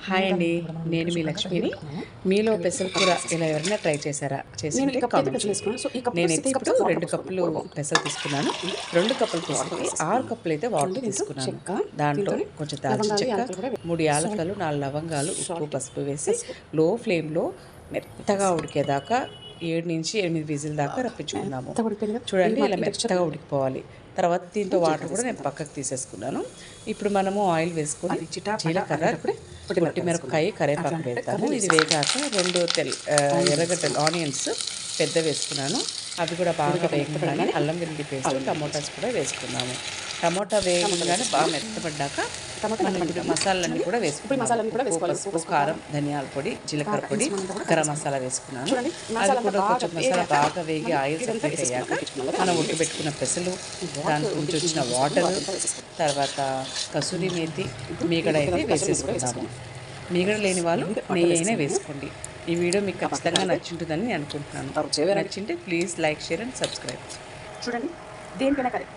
Hi అండి, నేను మీ లక్ష్మిని. మీలో పెసర కూర ఇలా ఎవరైనా ట్రై చేశారా? చేసింటే కామెంట్ చేయండి. నేనైతే ఇప్పుడు 2 కప్పులు పెసలు తీసుకున్నాను. 2 కప్పులు పెసలకి 6 కప్పులు అయితే వాటర్ తీసుకున్నాను. దాంట్లో కొంచెం దాల్చిన చెక్క, 3 యాలకులు, 4 లవంగాలు, ఉప్పు, పసుపు వేసి లో ఫ్లేమ్లో మెత్తగా ఉడికేదాకా 7 నుంచి 8 విజిల్ దాకా రప్పించుకున్నాము. చూడండి, ఇలా మెత్తగా ఉడికిపోవాలి. తర్వాత దీంతో వాటర్ కూడా నేను పక్కకు తీసేసుకున్నాను. ఇప్పుడు మనము ఆయిల్ వేసుకొని జీలకర్ర, పొట్టి మిరపకాయ, కరివేపాకు వేస్తాము. ఇది వేగాక 2 ఎర్రగడ్డలు ఆనియన్స్ పెద్ద వేసుకున్నాను. అవి కూడా బాగా వేగగానే అల్లం వెల్లుల్లి పేస్ట్, టమోటాస్ కూడా వేసుకున్నాము. టమోటా వేగగానే బాగా మెత్తపడ్డాక మసాలాలన్నీ కూడా వేసుకున్నాము. పసుపు, కారం, ధనియాల పొడి, జీలకర్ర పొడి, గరం మసాలా వేసుకున్నాను. అది కూడా కొంచెం మసాలా బాగా వేగి ఆయిల్ సెపరేట్ అయ్యాక మనం ఉడకబెట్టుకున్న పెసలు, దాని నుంచి వచ్చిన వాటర్, తర్వాత కసూరి మేతి, మీగడ అయితే వేసేసుకున్నాము. మీగడ లేని వాళ్ళు నెయ్యి అయినా వేసుకోండి. ఈ వీడియో మీకు ఖచ్చితంగా నచ్చుంటుందని నేను అనుకుంటున్నాను. నచ్చింటే please like, share and subscribe. చూడండి, దేనికైనా కరెక్ట్.